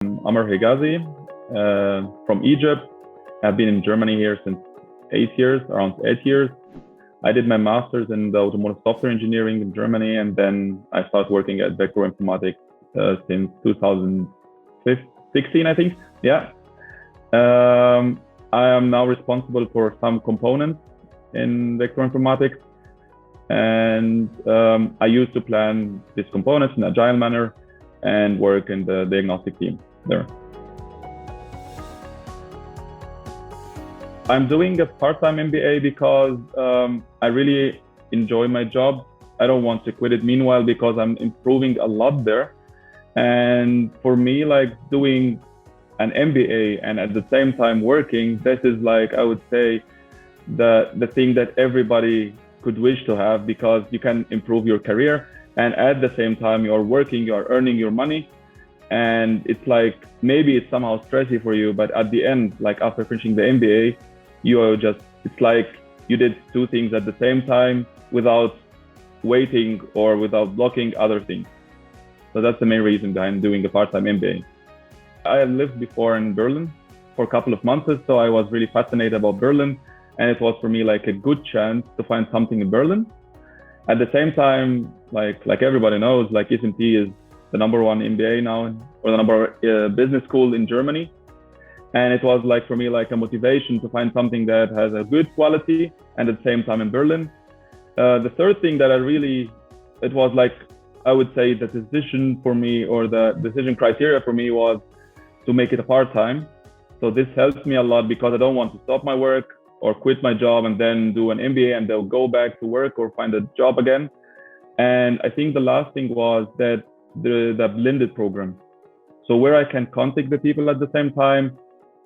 Amr Hegazi from Egypt. I've been in Germany here since 8 years, around 8 years. I did my master's in the automotive software engineering in Germany, and then I started working at Vector Informatik since 2016, I think. Yeah. I am now responsible for some components in Vector Informatik, and I used to plan these components in an agile manner and work in the diagnostic team there. I'm doing a part-time MBA because I really enjoy my job. I don't want to quit it meanwhile because I'm improving a lot there. And for me, like doing an MBA and at the same time working, this is like, I would say, the thing that everybody could wish to have, because you can improve your career and at the same time you're working, you're earning your money. And it's like, maybe it's somehow stressy for you, but at the end, like after finishing the MBA, you are just, it's like you did two things at the same time without waiting or without blocking other things. So that's the main reason behind doing a part-time MBA. I lived before in Berlin for a couple of months, so I was really fascinated about Berlin. And it was for me like a good chance to find something in Berlin. At the same time, like everybody knows, like ESMT is the #1 MBA now, or the number business school in Germany. And it was like for me like a motivation to find something that has a good quality and at the same time in Berlin. The third thing that it was like, I would say the decision for me, or the decision criteria for me, was to make it a part-time. So this helps me a lot because I don't want to stop my work or quit my job and then do an MBA and they'll go back to work or find a job again. And I think the last thing was that the blended program. So where I can contact the people at the same time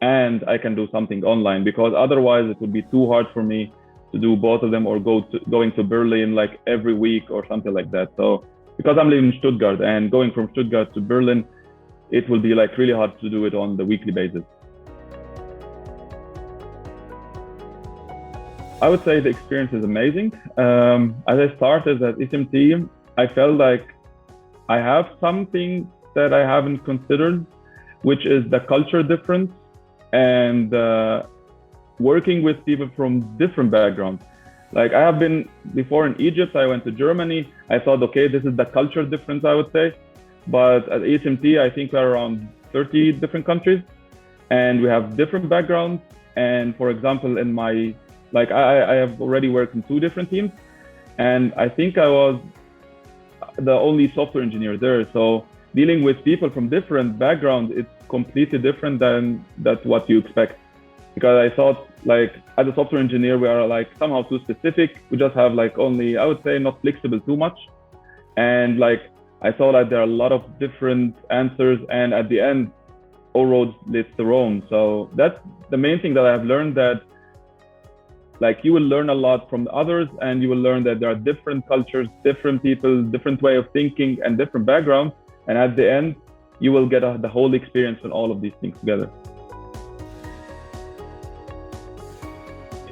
and I can do something online, because otherwise it would be too hard for me to do both of them or going to Berlin like every week or something like that. So because I'm living in Stuttgart, and going from Stuttgart to Berlin, it will be like really hard to do it on the weekly basis. I would say the experience is amazing. As I started at ESMT, I felt like I have something that I haven't considered, which is the culture difference and working with people from different backgrounds. Like I have been before in Egypt, I went to Germany. I thought, okay, this is the culture difference, I would say. But at ESMT, I think we're around 30 different countries and we have different backgrounds. And for example, in my, like I have already worked in 2 different teams, and I think I was the only software engineer there. So dealing with people from different backgrounds, it's completely different than what you expect. Because I thought, like, as a software engineer, we are like somehow too specific. We just have like only, I would say, not flexible too much. And like, I saw that there are a lot of different answers, and at the end, all roads lead to Rome. So that's the main thing that I've learned, that like you will learn a lot from the others, and you will learn that there are different cultures, different people, different way of thinking, and different backgrounds. And at the end, you will get the whole experience and all of these things together.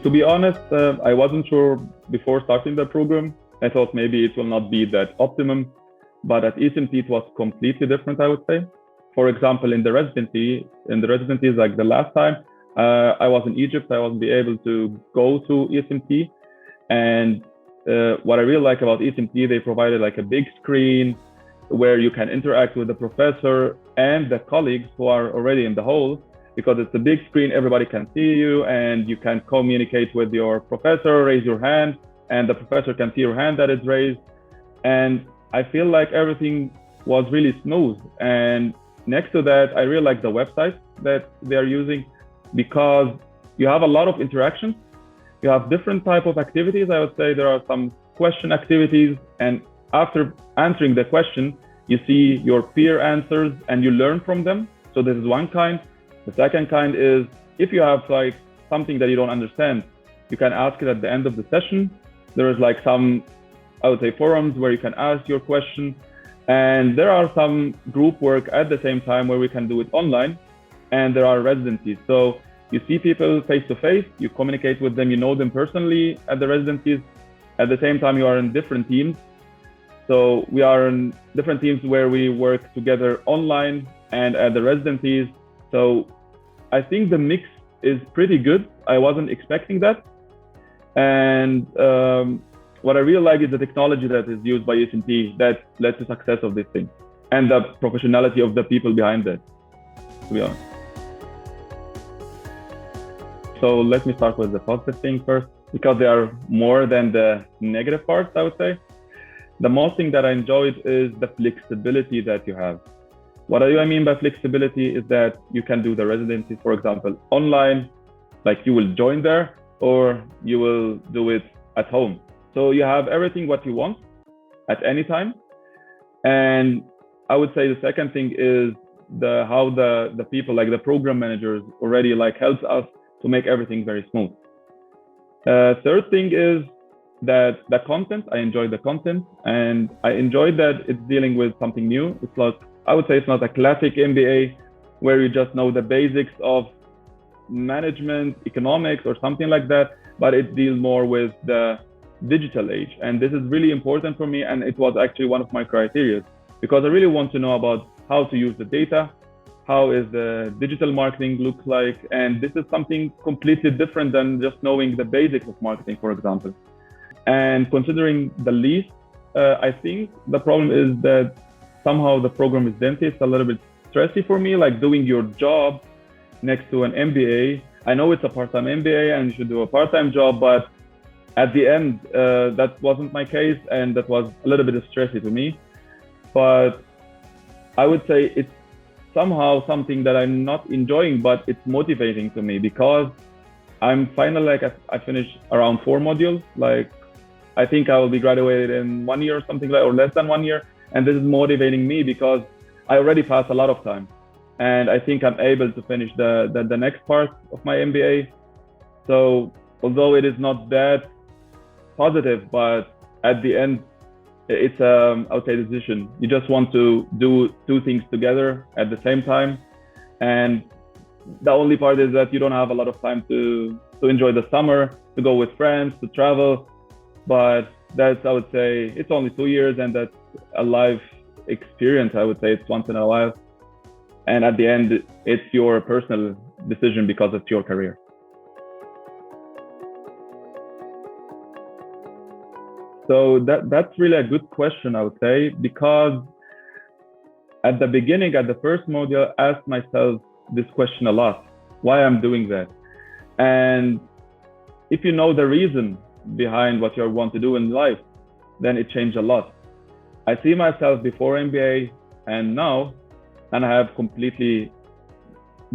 To be honest, I wasn't sure before starting the program. I thought maybe it will not be that optimum, but at ESMT it was completely different, I would say. For example, in the residencies, like the last time I was in Egypt, I wasn't able to go to ESMT. And what I really like about ESMT, they provided like a big screen where you can interact with the professor and the colleagues who are already in the hall. Because it's a big screen, everybody can see you and you can communicate with your professor, raise your hand, and the professor can see your hand that is raised. And I feel like everything was really smooth. And next to that, I really like the website that they are using, because you have a lot of interactions. You have different type of activities. I would say there are some question activities, and after answering the question, you see your peer answers and you learn from them. So this is one kind. The second kind is, if you have like something that you don't understand, you can ask it at the end of the session. There is like some, I would say, forums where you can ask your question. And there are some group work at the same time where we can do it online. And there are residencies. So you see people face to face, you communicate with them, you know them personally at the residencies. At the same time, you are in different teams. So we are in different teams where we work together online and at the residencies. So I think the mix is pretty good. I wasn't expecting that. And what I really like is the technology that is used by ESMT that led to success of this thing and the professionality of the people behind it, to be honest. So let me start with the positive thing first, because they are more than the negative parts, I would say. The most thing that I enjoyed is the flexibility that you have. What do I mean by flexibility is that you can do the residency, for example, online, like you will join there, or you will do it at home. So you have everything what you want at any time. And I would say the second thing is how the people, like the program managers, already like helps us to make everything very smooth. Third thing is that the content, I enjoy the content, and I enjoyed that it's dealing with something new. It's like, I would say it's not a classic MBA where you just know the basics of management, economics, or something like that, but it deals more with the digital age. And this is really important for me, and it was actually one of my criteria, because I really want to know about how to use the data, how is the digital marketing look like, and this is something completely different than just knowing the basics of marketing, for example. And considering the least, I think the problem is that somehow the program is dense. It's a little bit stressy for me, like doing your job next to an MBA. I know it's a part-time MBA and you should do a part-time job, but at the end, that wasn't my case, and that was a little bit stressy to me. But I would say it's somehow something that I'm not enjoying, but it's motivating to me, because I'm finally, like, I finished around 4 modules. Like, I think I will be graduated in 1 year or something like, or less than 1 year. And this is motivating me because I already passed a lot of time. And I think I'm able to finish the next part of my MBA. So although it is not that positive, but at the end, it's I would say, decision. You just want to do 2 things together at the same time. And the only part is that you don't have a lot of time to enjoy the summer, to go with friends, to travel. But that's, I would say, it's only 2 years, and that's a life experience. I would say it's once in a while. And at the end, it's your personal decision because it's your career. So that's really a good question, I would say, because at the beginning, at the first module, I asked myself this question a lot, why I'm doing that. And if you know the reason behind what you want to do in life, then it changed a lot. I see myself before MBA and now, and I have completely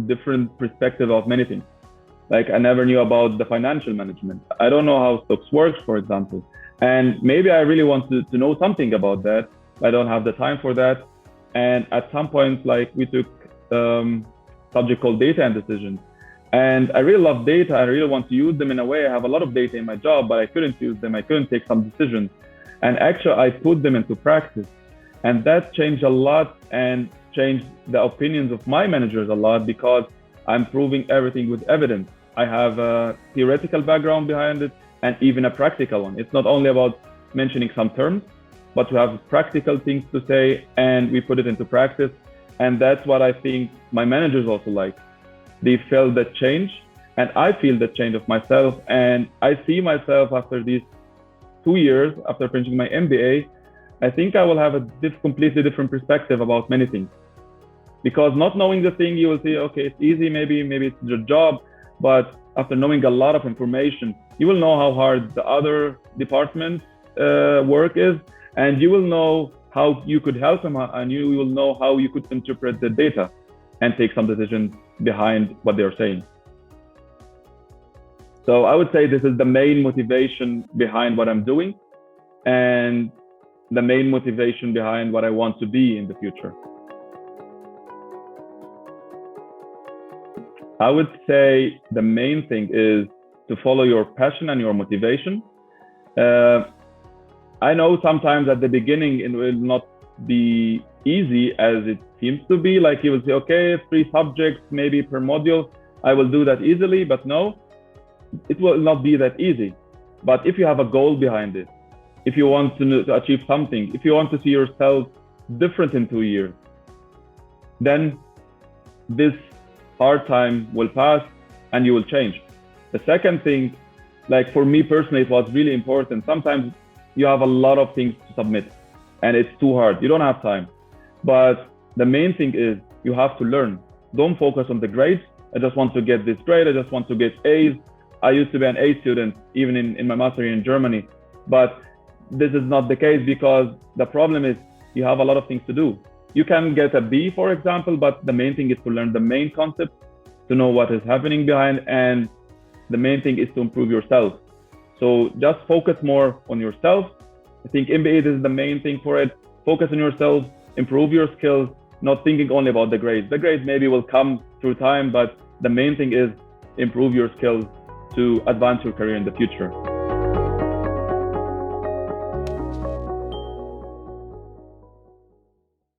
different perspective of many things. Like, I never knew about the financial management. I don't know how stocks works, for example. And maybe I really want to know something about that. I don't have the time for that. And at some point, like, we took subject called data and decisions. And I really love data. I really want to use them in a way. I have a lot of data in my job, but I couldn't use them. I couldn't take some decisions. And actually, I put them into practice. And that changed a lot and changed the opinions of my managers a lot, because I'm proving everything with evidence. I have a theoretical background behind it and even a practical one. It's not only about mentioning some terms, but to have practical things to say, and we put it into practice. And that's what I think my managers also like. They felt that change, and I feel the change of myself. And I see myself after these 2 years, after finishing my MBA, I think I will have a completely different perspective about many things. Because not knowing the thing, you will see, okay, it's easy, maybe it's your job. But after knowing a lot of information, you will know how hard the other departments' work is, and you will know how you could help them, and you will know how you could interpret the data and take some decisions behind what they're saying. So I would say this is the main motivation behind what I'm doing, and the main motivation behind what I want to be in the future. I would say the main thing is to follow your passion and your motivation. I know sometimes at the beginning it will not be easy as it seems to be. Like, you will say, okay, 3 subjects maybe per module, I will do that easily. But no, it will not be that easy. But if you have a goal behind it, if you want to achieve something, if you want to see yourself different in 2 years, then this hard time will pass and you will change. The second thing, like for me personally, it was really important. Sometimes you have a lot of things to submit and it's too hard. You don't have time. But the main thing is you have to learn. Don't focus on the grades. I just want to get this grade. I just want to get A's. I used to be an A student, even in my master in Germany. But this is not the case, because the problem is you have a lot of things to do. You can get a B, for example, but the main thing is to learn the main concept, to know what is happening behind, and the main thing is to improve yourself. So just focus more on yourself. I think MBA is the main thing for it. Focus on yourself, improve your skills, not thinking only about the grades. The grades maybe will come through time, but the main thing is improve your skills to advance your career in the future.